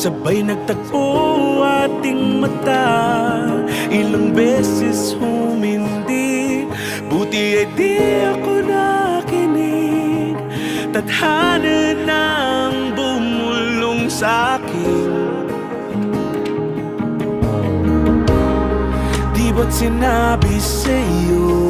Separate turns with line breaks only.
sabay nagtagpo ating mata. Ilang beses humindi, buti ay di ako nakinig. Tadhana nang bumulong sa'kin. Di ba't sinabi sa'yo